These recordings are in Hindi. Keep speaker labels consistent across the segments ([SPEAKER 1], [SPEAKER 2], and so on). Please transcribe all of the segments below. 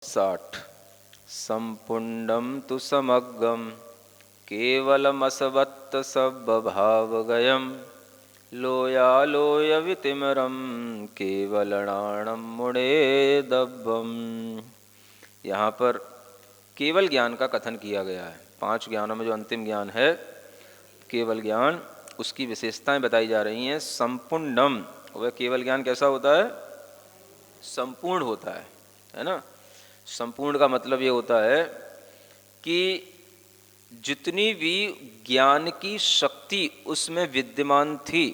[SPEAKER 1] 60 संपुण्डं तु समग्गं केवलमसवत्त सब्बभावगयं लोयालोयवितिमरं केवलणाणं मुणेदब्बम्। यहाँ पर केवल ज्ञान का कथन किया गया है। 5 ज्ञानों में जो अंतिम ज्ञान है केवल ज्ञान, उसकी विशेषताएं बताई जा रही हैं। संपुण्डम, वह केवल ज्ञान कैसा होता है? संपूर्ण होता है ना। संपूर्ण का मतलब ये होता है कि जितनी भी ज्ञान की शक्ति उसमें विद्यमान थी,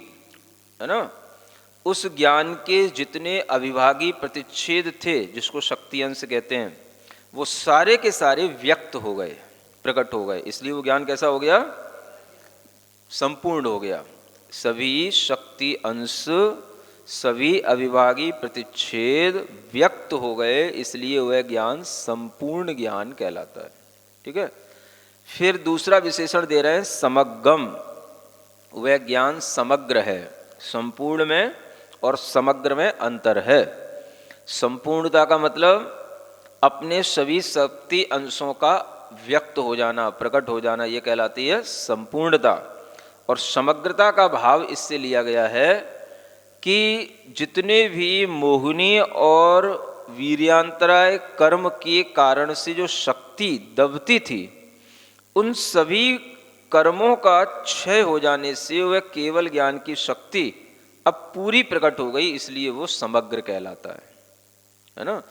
[SPEAKER 1] है ना, उस ज्ञान के जितने अविभागी प्रतिच्छेद थे, जिसको शक्ति अंश कहते हैं, वो सारे के सारे व्यक्त हो गए, प्रकट हो गए। इसलिए वो ज्ञान कैसा हो गया? संपूर्ण हो गया। सभी शक्ति अंश, सभी अविभागी प्रतिच्छेद व्यक्त हो गए, इसलिए वह ज्ञान संपूर्ण ज्ञान कहलाता है। ठीक है। फिर दूसरा विशेषण दे रहे हैं समग्गम। वह ज्ञान समग्र है। संपूर्ण में और समग्र में अंतर है। संपूर्णता का मतलब अपने सभी शक्ति अंशों का व्यक्त हो जाना, प्रकट हो जाना, यह कहलाती है संपूर्णता। और समग्रता का भाव इससे लिया गया है कि जितने भी मोहिनी और वीर्यांतराय कर्म के कारण से जो शक्ति दबती थी, उन सभी कर्मों का क्षय हो जाने से वह केवल ज्ञान की शक्ति अब पूरी प्रकट हो गई, इसलिए वो समग्र कहलाता है ना।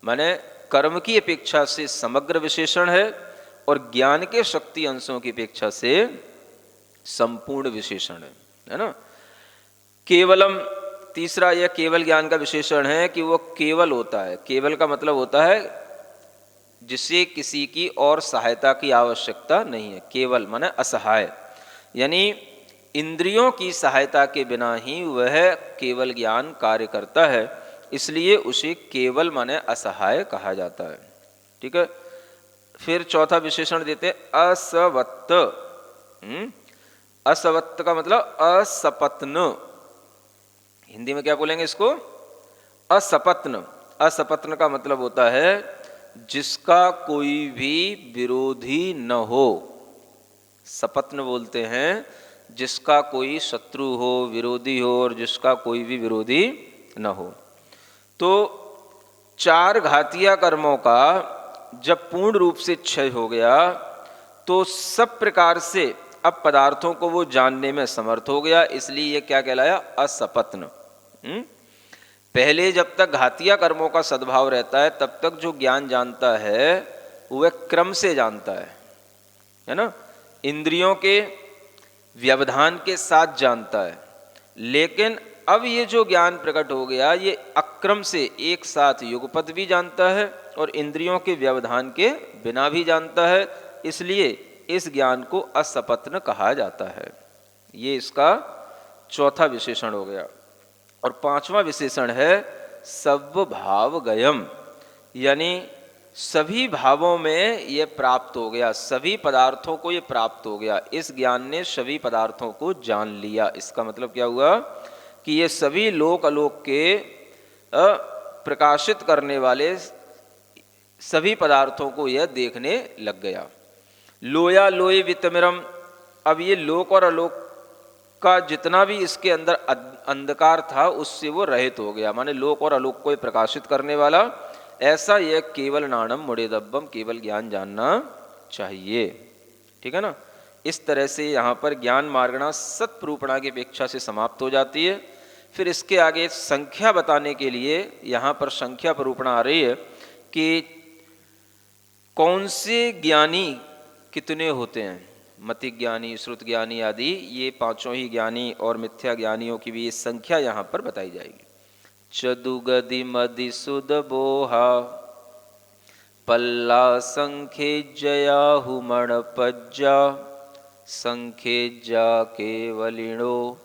[SPEAKER 1] माने कर्म की अपेक्षा से समग्र विशेषण है और ज्ञान के शक्ति अंशों की अपेक्षा से संपूर्ण विशेषण है ना। केवलम, तीसरा यह केवल ज्ञान का विशेषण है कि वो केवल होता है। केवल का मतलब होता है जिसे किसी की और सहायता की आवश्यकता नहीं है। केवल माने असहाय, यानी इंद्रियों की सहायता के बिना ही वह केवल ज्ञान कार्य करता है, इसलिए उसे केवल माने असहाय कहा जाता है। ठीक है। फिर चौथा विशेषण देते हैं असवत्त। असवत्त का मतलब असपत्न। हिंदी में क्या बोलेंगे इसको? असपत्न। असपत्न का मतलब होता है जिसका कोई भी विरोधी न हो। सपत्न बोलते हैं जिसका कोई शत्रु हो, विरोधी हो, और जिसका कोई भी विरोधी न हो। तो 4 घातीय कर्मों का जब पूर्ण रूप से क्षय हो गया तो सब प्रकार से अब पदार्थों को वो जानने में समर्थ हो गया, इसलिए ये क्या कहलाया? असपत्न। पहले जब तक घातीय कर्मों का सद्भाव रहता है तब तक जो ज्ञान जानता है वह क्रम से जानता है ना, इंद्रियों के व्यवधान के साथ जानता है। लेकिन अब ये जो ज्ञान प्रकट हो गया ये अक्रम से एक साथ युगपत भी जानता है और इंद्रियों के व्यवधान के बिना भी जानता है, इसलिए इस ज्ञान को असपत्न कहा जाता है। ये इसका चौथा विशेषण हो गया। और 5वां विशेषण है सब्भावगयम, यानी सभी भावों में ये प्राप्त हो गया, सभी पदार्थों को ये प्राप्त हो गया। इस ज्ञान ने सभी पदार्थों को जान लिया। इसका मतलब क्या हुआ कि ये सभी लोक अलोक के प्रकाशित करने वाले सभी पदार्थों को यह देखने लग गया। लोया लोय वितमिरम, अब ये लोक और अलोक का जितना भी इसके अंदर अंधकार था उससे वो रहित हो गया। माने लोक और अलोक को प्रकाशित करने वाला, ऐसा यह केवल नाणम मुड़ेदब्बम, केवल ज्ञान जानना चाहिए। ठीक है ना। इस तरह से यहाँ पर ज्ञान मार्गणा सत्प्रूपणा की अपेक्षा से समाप्त हो जाती है। फिर इसके आगे संख्या बताने के लिए यहाँ पर संख्या प्रूपणा आ रही है कि कौन से ज्ञानी कितने होते हैं। मति ज्ञानी, श्रुत ज्ञानी आदि, ये 5 ही ज्ञानी और मिथ्या ज्ञानियों की भी संख्या यहाँ पर बताई जाएगी। चदुगदि मदि सुद बोहा पल्ला संख्ये जया हुमण पज्जा संख्येज्जा केवलिणो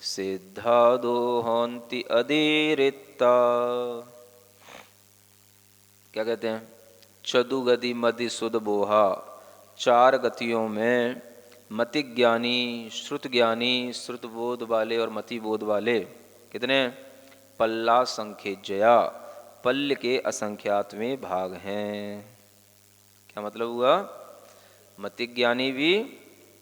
[SPEAKER 1] सिद्धा दोहंति अधीरिता। क्या कहते हैं? चदुगदि मदि सुद बोहा, 4 गतियों में मति ज्ञानी, श्रुत ज्ञानी, श्रुत बोध वाले और मति बोध वाले कितने? पल्ला संख्ये जया, पल्य के असंख्यातवें भाग हैं। क्या मतलब हुआ? मतिज्ञानी भी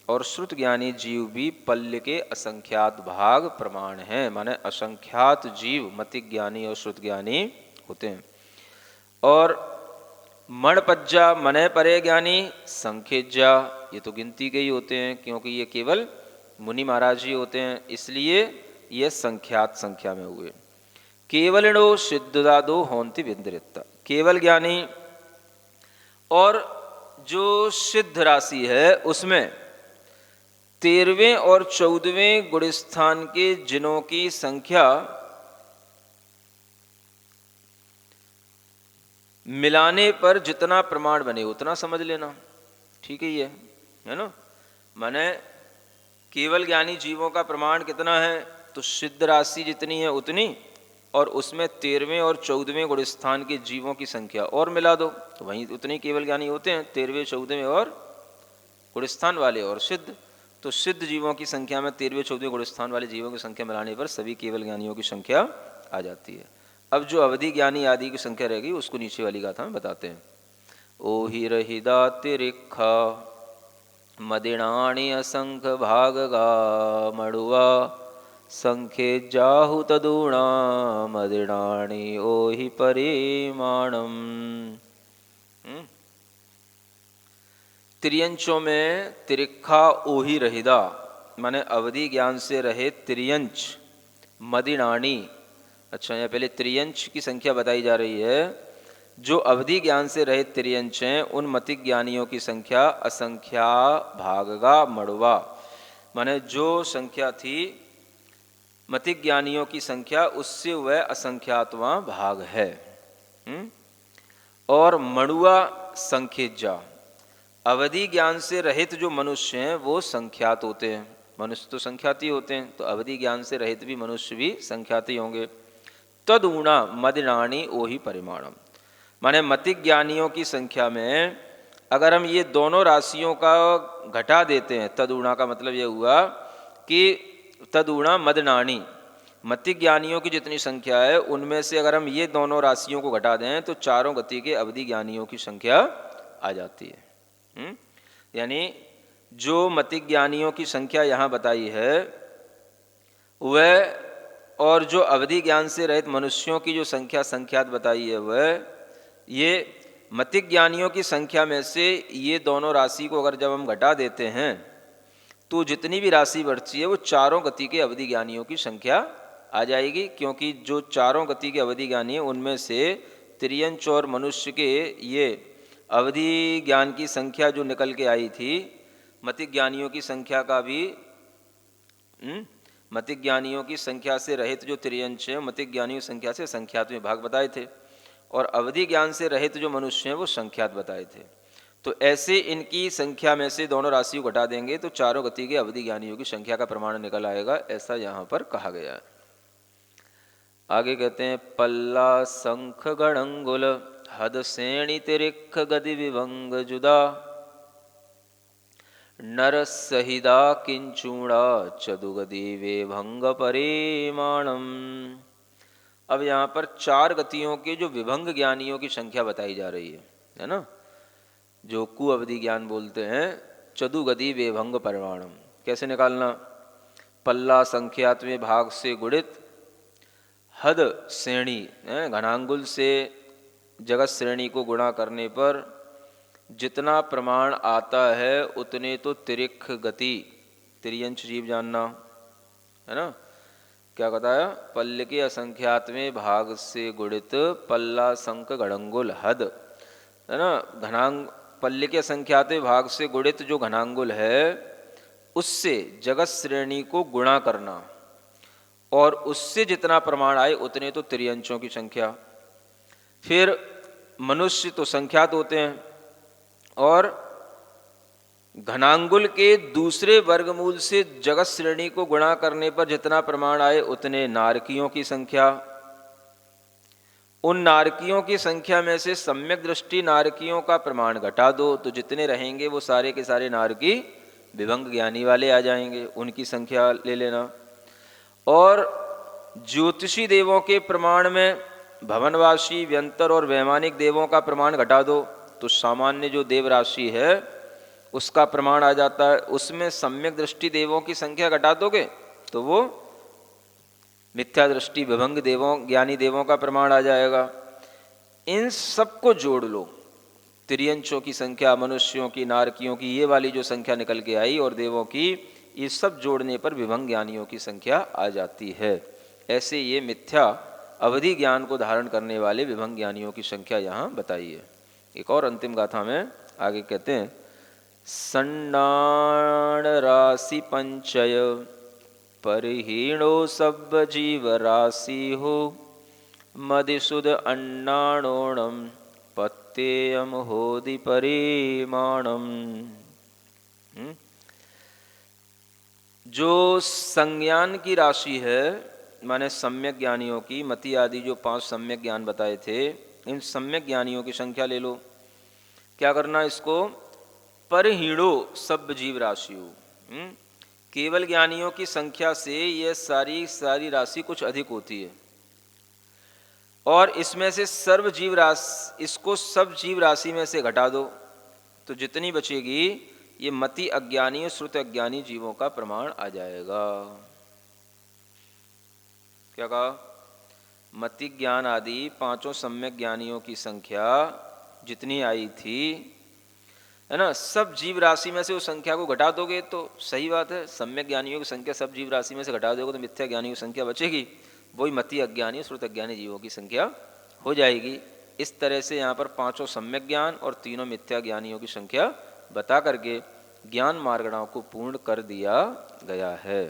[SPEAKER 1] और श्रुत ज्ञानी जीव भी पल्य के असंख्यात भाग प्रमाण हैं, माने असंख्यात जीव मतिज्ञानी और श्रुत ज्ञानी होते हैं। और मणपज्जा मने परे ज्ञानी संखेज्जा, ये तो गिनती के ही होते हैं क्योंकि ये केवल मुनि महाराज ही होते हैं, इसलिए ये संख्यात संख्या में हुए। केवलिनो सिद्धदादो होंति विंदरिता, केवल ज्ञानी और जो सिद्ध राशि है उसमें 13वें और 14वें गुणस्थान के जिनों की संख्या मिलाने पर जितना प्रमाण बने उतना समझ लेना, ठीक है ये है ना। माने केवल ज्ञानी जीवों का प्रमाण कितना है, तो सिद्ध राशि जितनी है उतनी, और उसमें 13वें और 14वें गुणस्थान के जीवों की संख्या और मिला दो तो वहीं उतने केवल ज्ञानी होते हैं, 13वें 14वें और गुणस्थान वाले और सिद्ध। तो सिद्ध जीवों की संख्या में 13वें 14वें गुणस्थान वाले जीवों की संख्या मिलाने पर सभी केवल ज्ञानियों की संख्या आ जाती है। अब जो अवधि ज्ञानी आदि की संख्या रहेगी उसको नीचे वाली गाथा में बताते हैं। ओहि रहिदा तिरिखा मदिनाणि असंख भागगा मड़ुआ संख्ये जाहु तदुणा मदिनाणि ओहि परिमाणम। त्रियंचों में तिरिखा ओहि रहिदा माने अवधि ज्ञान से रहे त्रियंच मदिनाणी। अच्छा, यहाँ पहले त्रियंच की संख्या बताई जा रही है। जो अवधि ज्ञान से रहित त्रियंच हैं उन मतिक ज्ञानियों की संख्या असंख्या भागगा मड़वा, माने जो संख्या थी मतिक ज्ञानियों की संख्या उससे वह असंख्यातवां भाग है। और मड़ुआ संख्येजा, अवधि ज्ञान से रहित जो मनुष्य हैं वो संख्यात होते हैं। मनुष्य तो संख्याती होते हैं, तो अवधि ज्ञान से रहित भी मनुष्य भी संख्याती होंगे। तदुणा मदिनाणी ओहि परिमाणम, माने मतिक ज्ञानियों की संख्या में अगर हम ये दोनों राशियों का घटा देते हैं, तदुणा का मतलब यह हुआ कि तदुणा मदनाणी, मतिक ज्ञानियों की जितनी संख्या है उनमें से अगर हम ये दोनों राशियों को घटा दें तो चारों गति के अवधि ज्ञानियों की संख्या आ जाती है। यानी जो मतिक ज्ञानियों की संख्या यहाँ बताई है वह, और जो अवधि ज्ञान से रहित मनुष्यों की जो संख्या संख्यात बताई है वह, ये मतिक ज्ञानियों की संख्या में से ये दोनों राशि को अगर जब हम घटा देते हैं तो जितनी भी राशि बढ़ती है वो चारों गति के अवधि ज्ञानियों की संख्या आ जाएगी। क्योंकि जो चारों गति के अवधि ज्ञानी हैं उनमें से त्रियंच और मनुष्य के ये अवधि ज्ञान की संख्या जो निकल के आई थी, मतिक ज्ञानियों की संख्या का भी मतिक ज्ञानियों की संख्या से रहित जो त्रियंच है मतिक ज्ञानियों की संख्या से संख्यात में भाग बताए थे, और अवधि ज्ञान से रहित जो मनुष्य हैं वो संख्यात बताए थे। तो ऐसे इनकी संख्या में से दोनों राशियों को घटा देंगे तो चारों गति के अवधि ज्ञानियों की संख्या का प्रमाण निकल आएगा, ऐसा यहाँ पर कहा गया है। आगे कहते हैं पल्ला शंख गणंगुल हद श्रेणी तिरिख गति विभंग जुदा नर सहिदा किंचूड़ा चदुगति वे भंग परिमाणम। अब यहाँ पर चार गतियों के जो विभंग ज्ञानियों की संख्या बताई जा रही है ना, जो कु अवधि ज्ञान बोलते हैं, चदुगति वे भंग परिमाणम। कैसे निकालना? पल्ला संख्यात्वें भाग से गुणित हद श्रेणी, घनांगुल से जगत श्रेणी को गुणा करने पर जितना प्रमाण आता है उतने तो तिरिख गति, तिरियंच जीव जानना है ना। क्या बताया? पल्ल के असंख्यातवें भाग से गुणित पल्ला संख घड़ंगुल हद है ना, घनांग पल्ल के असंख्यातवें भाग से गुणित जो घनांगुल है उससे जगत श्रेणी को गुणा करना, और उससे जितना प्रमाण आए उतने तो त्रियंचों की संख्या। फिर मनुष्य तो संख्यात होते हैं, और घनांगुल के दूसरे वर्गमूल से जगत श्रेणी को गुणा करने पर जितना प्रमाण आए उतने नारकियों की संख्या। उन नारकियों की संख्या में से सम्यक दृष्टि नारकियों का प्रमाण घटा दो तो जितने रहेंगे वो सारे के सारे नारकी विभंग ज्ञानी वाले आ जाएंगे, उनकी संख्या ले लेना। और ज्योतिषी देवों के प्रमाण में भवनवासी व्यंतर और वैमानिक देवों का प्रमाण घटा दो तो सामान्य जो देव राशि है उसका प्रमाण आ जाता है। उसमें सम्यक दृष्टि देवों की संख्या घटा दोगे तो वो मिथ्या दृष्टि विभंग देवों ज्ञानी देवों का प्रमाण आ जाएगा। इन सबको जोड़ लो, तिर्यंचों की संख्या, मनुष्यों की, नारकियों की, ये वाली जो संख्या निकल के आई और देवों की, ये सब जोड़ने पर विभंग ज्ञानियों की संख्या आ जाती है। ऐसे ये मिथ्या अवधि ज्ञान को धारण करने वाले विभंग ज्ञानियों की संख्या यहाँ बताई है। एक और अंतिम गाथा में आगे कहते हैं, सन्नाण राशि पंचय परिहीणो सब जीव राशि हो मदिसुद अन्नाणोणम पत्तेयम होदि परिमाणम। जो संज्ञान की राशि है, माने सम्यक ज्ञानियों की, मति आदि जो 5 सम्यक ज्ञान बताए थे, इन सम्यक ज्ञानियों की संख्या ले लो। क्या करना इसको, परहीणो सब जीव राशि हो। केवल ज्ञानियों की संख्या से यह सारी राशि कुछ अधिक होती है और इसमें से सर्व जीव राशि, इसको सब जीव राशि में से घटा दो तो जितनी बचेगी ये मति अज्ञानी और श्रुत अज्ञानी जीवों का प्रमाण आ जाएगा। क्या कहा, मति ज्ञान आदि 5 सम्यक ज्ञानियों की संख्या जितनी आई थी, है ना, सब जीव राशि में से उस संख्या को घटा दोगे तो सही बात है, सम्यक ज्ञानियों की संख्या सब जीव राशि में से घटा दोगे तो मिथ्या ज्ञानियों की संख्या बचेगी, वही मति अज्ञानी श्रुत अज्ञानी जीवों की संख्या हो जाएगी। इस तरह से यहाँ पर 5 सम्यक ज्ञान और 3 मिथ्या ज्ञानियों की संख्या बता करके ज्ञान मार्गणाओं को पूर्ण कर दिया गया है।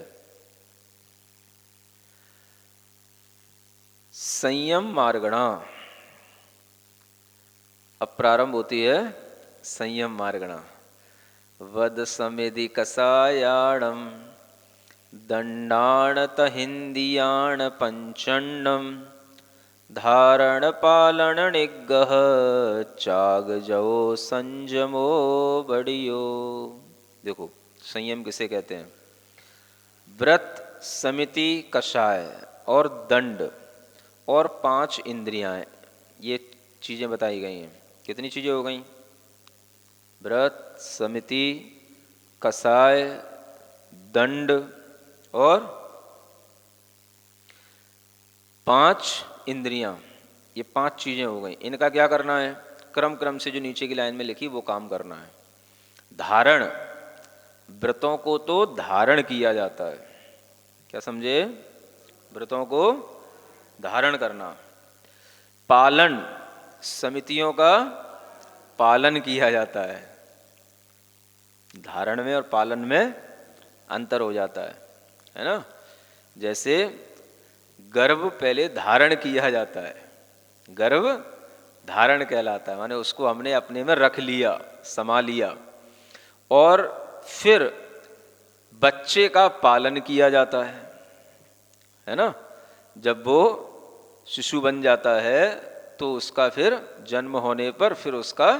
[SPEAKER 1] संयम मार्गणा, अब प्रारंभ होती है संयम मार्गणा। वद समिधि कसायाणम दंडाणत हिंदियाण पंचन्नम धारण पालन निग्रह चाग जओ संजमो बड़ियो। देखो संयम किसे कहते हैं, व्रत, समिति, कषाय और दंड और 5 इंद्रियां, ये चीजें बताई गई हैं। कितनी चीजें हो गई, व्रत, समिति, कषाय, दंड और 5 इंद्रियां, ये 5 चीजें हो गई। इनका क्या करना है, क्रम से जो नीचे की लाइन में लिखी वो काम करना है। धारण, व्रतों को तो धारण किया जाता है, क्या समझे, व्रतों को धारण करना। पालन, समितियों का पालन किया जाता है। धारण में और पालन में अंतर हो जाता है ना। जैसे गर्भ पहले धारण किया जाता है, गर्भ धारण कहलाता है, माने उसको हमने अपने में रख लिया, समा लिया, और फिर बच्चे का पालन किया जाता है ना। जब वो शिशु बन जाता है तो उसका फिर जन्म होने पर फिर उसका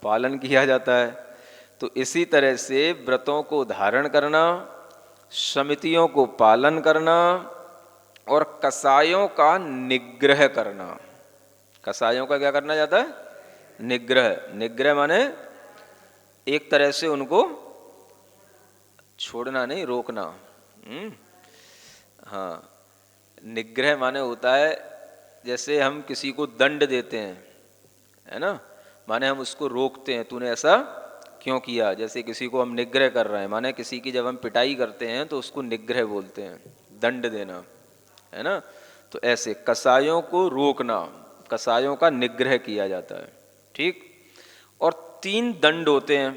[SPEAKER 1] पालन किया जाता है। तो इसी तरह से व्रतों को धारण करना, समितियों को पालन करना और कसायों का निग्रह करना। कसायों का क्या करना जाता है, निग्रह। निग्रह माने एक तरह से उनको छोड़ना नहीं, रोकना। हाँ, निग्रह माने होता है जैसे हम किसी को दंड देते हैं, है ना, माने हम उसको रोकते हैं, तूने ऐसा क्यों किया। जैसे किसी को हम निग्रह कर रहे हैं, माने किसी की जब हम पिटाई करते हैं तो उसको निग्रह बोलते हैं, दंड देना, है ना। तो ऐसे कसायों को रोकना, कसायों का निग्रह किया जाता है, ठीक। और 3 दंड होते हैं,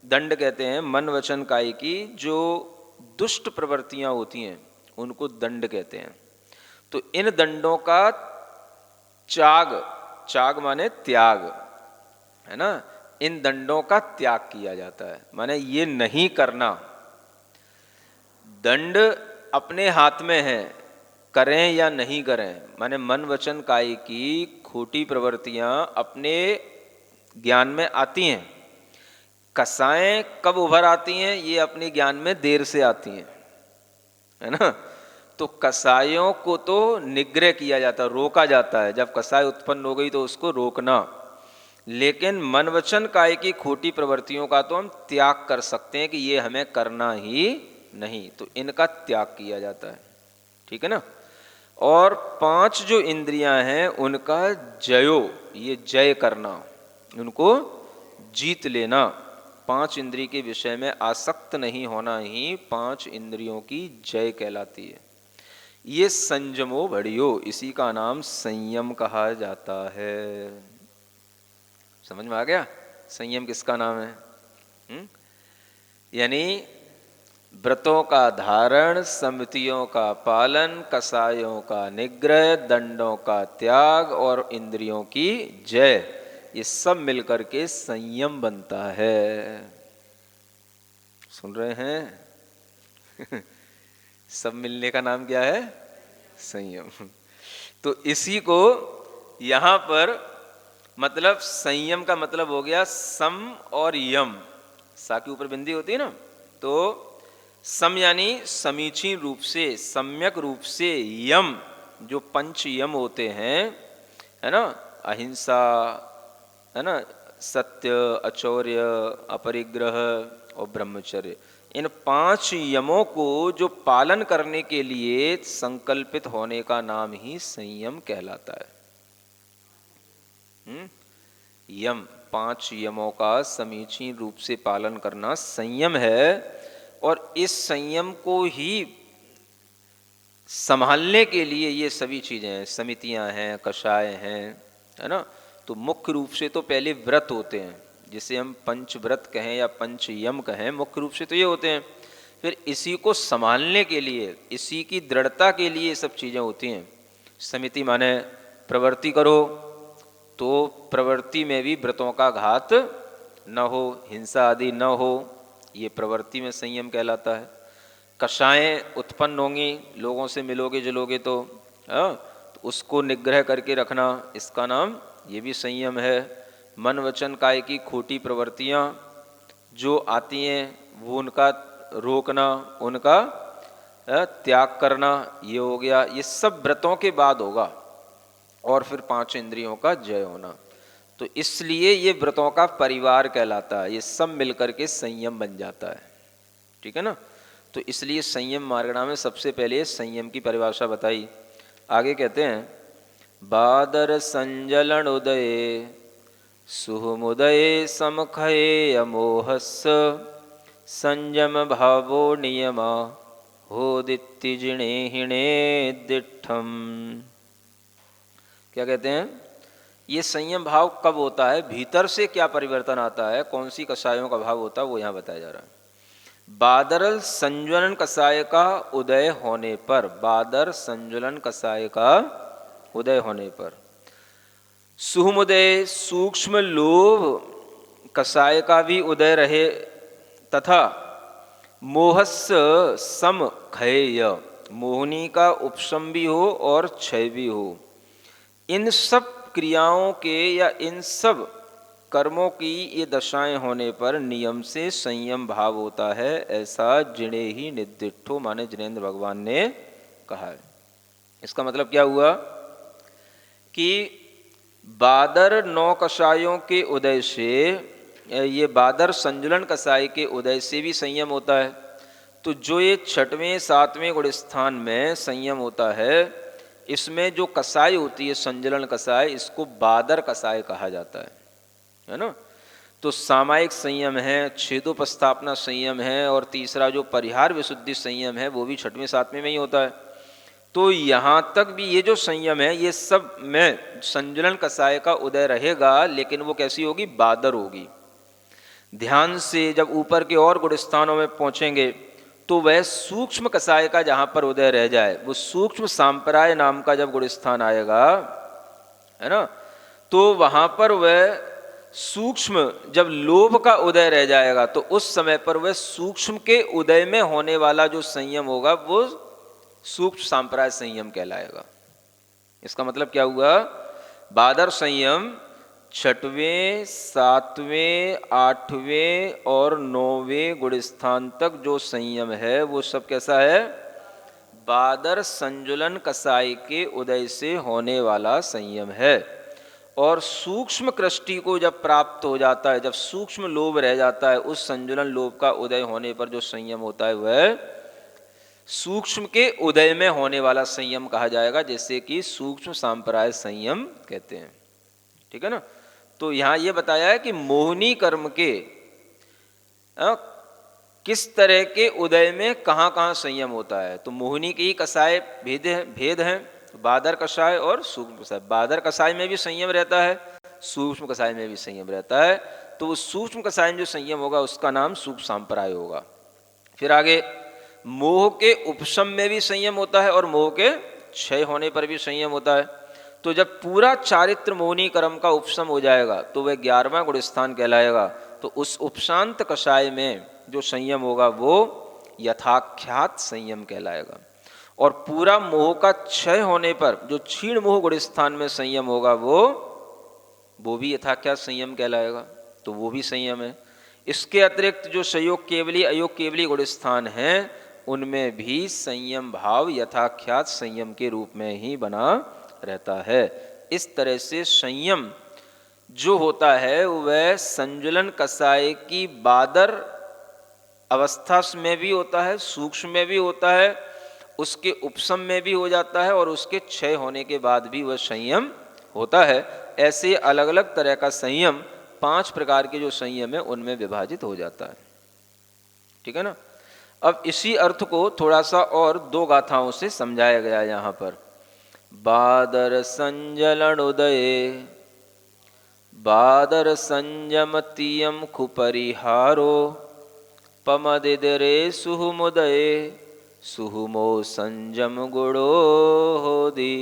[SPEAKER 1] दंड कहते हैं मन वचन कायी की जो दुष्ट प्रवृत्तियां होती हैं उनको दंड कहते हैं। तो इन दंडों का त्याग, त्याग माने त्याग, है ना, इन दंडों का त्याग किया जाता है, माने ये नहीं करना। दंड अपने हाथ में है, करें या नहीं करें, माने मन वचन कायी की खोटी प्रवृत्तियां अपने ज्ञान में आती हैं। कसाएं कब उभर आती हैं, ये अपने ज्ञान में देर से आती हैं, है ना। तो कसायों को तो निग्रह किया जाता है, रोका जाता है। जब कसाय उत्पन्न हो गई तो उसको रोकना। लेकिन मन वचन काय की खोटी प्रवृत्तियों का तो हम त्याग कर सकते हैं कि ये हमें करना ही नहीं, तो इनका त्याग किया जाता है। ठीक है ना। और 5 जो इंद्रियां हैं उनका जयो, ये जय करना, उनको जीत लेना। 5 इंद्रिय के विषय में आसक्त नहीं होना ही 5 इंद्रियों की जय कहलाती है। ये संयमो बढ़ियो, इसी का नाम संयम कहा जाता है। समझ में आ गया संयम किसका नाम है? यानी व्रतों का धारण, समितियों का पालन, कसायों का निग्रह, दंडों का त्याग और इंद्रियों की जय, ये सब मिलकर के संयम बनता है। सुन रहे हैं? सब मिलने का नाम क्या है? संयम। तो इसी को यहां पर मतलब संयम का मतलब हो गया सम और यम। सा के ऊपर बिंदी होती है ना, तो सम यानी समीचीन रूप से, सम्यक रूप से। यम जो 5 यम होते हैं, है ना, अहिंसा, है ना, सत्य, अचौर्य, अपरिग्रह और ब्रह्मचर्य, इन 5 यमों को जो पालन करने के लिए संकल्पित होने का नाम ही संयम कहलाता है। यम, 5 यमों का समीचीन रूप से पालन करना संयम है। और इस संयम को ही संभालने के लिए ये सभी चीजें हैं, समितियां हैं, कषाय हैं, है ना। तो मुख्य रूप से तो पहले व्रत होते हैं, जिसे हम पंचव्रत कहें या पंच यम कहें, मुख्य रूप से तो ये होते हैं। फिर इसी को संभालने के लिए, इसी की दृढ़ता के लिए सब चीजें होती हैं। समिति माने प्रवृत्ति करो, तो प्रवृत्ति में भी व्रतों का घात न हो, हिंसा आदि न हो, ये प्रवृत्ति में संयम कहलाता है। कषायें उत्पन्न होंगी, लोगों से मिलोगे जुलोगे तो उसको निग्रह करके रखना, इसका नाम ये भी संयम है। मन वचन काय की खोटी प्रवृत्तियां जो आती हैं वो उनका रोकना, उनका त्याग करना, ये हो गया। ये सब व्रतों के बाद होगा। और फिर 5 इंद्रियों का जय होना। तो इसलिए ये व्रतों का परिवार कहलाता है, ये सब मिलकर के संयम बन जाता है। ठीक है ना। तो इसलिए संयम मार्गणा में सबसे पहले संयम की परिभाषा बताई। आगे कहते हैं, बादर संजलन उदय सुहमुदय समखये अमोहस् संयम भावो नियमा होदित्ति जिणे हिणे दिठम। क्या कहते हैं? ये संयम भाव कब होता है, भीतर से क्या परिवर्तन आता है, कौन सी कषायों का भाव होता है, वो यहाँ बताया जा रहा है। बादर संज्वलन कषाय का उदय होने पर, बादर संज्वलन कषाय का उदय होने पर, सुहमुदय सूक्ष्म लोभ कषाय का भी उदय रहे, तथा मोहस्य सम क्षय, मोहनी का उपशम भी हो और क्षय भी हो। इन सब क्रियाओं के या इन सब कर्मों की ये दशाएं होने पर नियम से संयम भाव होता है, ऐसा जिणे ही निर्दिष्टो, माने जिनेन्द्र भगवान ने कहा है। इसका मतलब क्या हुआ कि बादर 9 कषायों के उदय से, ये बादर संजुलन कषाय के उदय से भी संयम होता है। तो जो ये 6वें 7वें गुण स्थान में संयम होता है, इसमें जो कषाय होती है संजलन कषाय, इसको बादर कषाय कहा जाता है ना। तो सामायिक संयम है, छेदोपस्थापना संयम है, और तीसरा जो परिहार विशुद्धि संयम है वो भी 6वें 7वें में ही होता है। तो यहाँ तक भी ये जो संयम है, ये सब में संजलन कषाय का उदय रहेगा, लेकिन वो कैसी होगी, बादर होगी। ध्यान से जब ऊपर के और गुण स्थानों में पहुँचेंगे तो वह सूक्ष्म कषाय का जहाँ पर उदय रह जाए, वो सूक्ष्म सांप्राय नाम का जब गुण स्थान आएगा, है ना, तो वहाँ पर वह सूक्ष्म जब लोभ का उदय रह जाएगा, तो उस समय पर वह सूक्ष्म के उदय में होने वाला जो संयम होगा वो सूक्ष्म सांप्राय संयम कहलाएगा। इसका मतलब क्या हुआ, बादर संयम 6वें 7वें 8वें और 9वें गुण स्थान तक जो संयम है वो सब कैसा है, बादर संजुलन कसाय के उदय से होने वाला संयम है। और सूक्ष्म कृष्टि को जब प्राप्त हो जाता है, जब सूक्ष्म लोभ रह जाता है, उस संजुलन लोभ का उदय होने पर जो संयम होता है वह सूक्ष्म के उदय में होने वाला संयम कहा जाएगा, जैसे कि सूक्ष्म सांप्राय संयम कहते हैं। ठीक है ना। तो यहां यह बताया है कि मोहिनी कर्म के किस तरह के उदय में कहाँ कहाँ संयम होता है। तो मोहिनी के ही कसाय भेद हैं, बादर कषाय और सूक्ष्म कषाय। बादर कषाय में भी संयम रहता है, सूक्ष्म कषाय में भी संयम रहता है। तो उस सूक्ष्म कषाय में जो संयम होगा उसका नाम सूक्ष्म सांप्राय होगा। फिर आगे मोह के उपशम में भी संयम होता है और मोह के क्षय होने पर भी संयम होता है। तो जब पूरा चारित्र मोहिनी कर्म का उपशम हो जाएगा तो वह 11वां गुण स्थान कहलाएगा। तो उस उपशांत कषाय में जो संयम होगा वो यथाख्यात संयम कहलाएगा। और पूरा मोह का क्षय होने पर जो क्षीण मोह गुण स्थान में संयम होगा वो भी यथाख्यात संयम कहलाएगा। तो वो भी संयम है। इसके अतिरिक्त जो संयोग केवली अयोग केवली गुण स्थान हैं उनमें भी संयम भाव यथाख्यात संयम के रूप में ही बना रहता है। इस तरह से संयम जो होता है वह संजुलन कसाय की बादर अवस्था में भी होता है, सूक्ष्म में भी होता है, उसके उपशम में भी हो जाता है और उसके क्षय होने के बाद भी वह संयम होता है। ऐसे अलग अलग तरह का संयम 5 प्रकार के जो संयम है उनमें विभाजित हो जाता है। ठीक है ना। अब इसी अर्थ को थोड़ा सा और 2 गाथाओं से समझाया गया यहाँ पर। बादर संजलन उदय बादर संयमतियम खुपरिहारो पमदिदरे सुहुमुदये सुहुमो संजम गुणो होदी।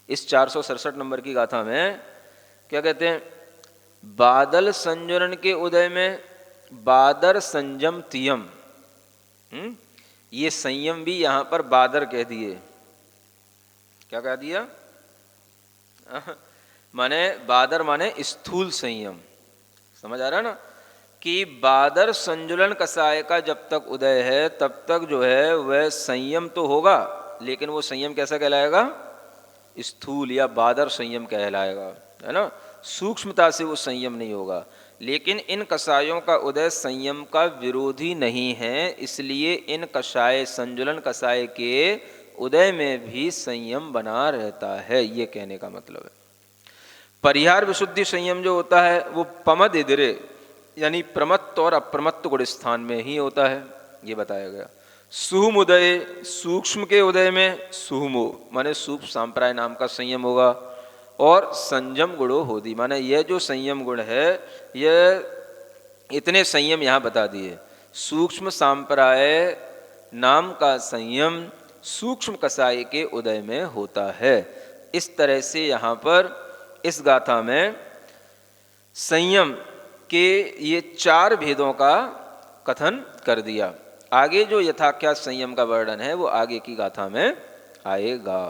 [SPEAKER 1] इस 467 नंबर की गाथा में क्या कहते हैं? बादल संजरण के उदय में बादर संयम तियम, ये संयम भी यहां पर बादर कह दिए। क्या कह दिया? माने बादर माने स्थूल संयम। समझ आ रहा है ना कि बादर संजुलन कसाय का जब तक उदय है तब तक जो है वह संयम तो होगा, लेकिन वो संयम कैसा कहलाएगा? स्थूल या बादर संयम कहलाएगा, है ना। सूक्ष्मता से वो संयम नहीं होगा। लेकिन इन कषायों का उदय संयम का विरोधी नहीं है, इसलिए इन कषाय संजुलन कषाय के उदय में भी संयम बना रहता है, ये कहने का मतलब है। परिहार विशुद्धि संयम जो होता है वो पमद इदरे यानी प्रमत्त और अप्रमत्त गुण स्थान में ही होता है, ये बताया गया। सुहुम उदय सूक्ष्म के उदय में सुहुमो माने सूक्ष्म सांप्राय नाम का संयम होगा। और संयम गुणो होदी माने यह जो संयम गुण है यह इतने संयम यहाँ बता दिए। सूक्ष्म सांप्राय नाम का संयम सूक्ष्म कसाय के उदय में होता है। इस तरह से यहाँ पर इस गाथा में संयम के ये 4 भेदों का कथन कर दिया। आगे जो यथाख्यात संयम का वर्णन है वो आगे की गाथा में आएगा।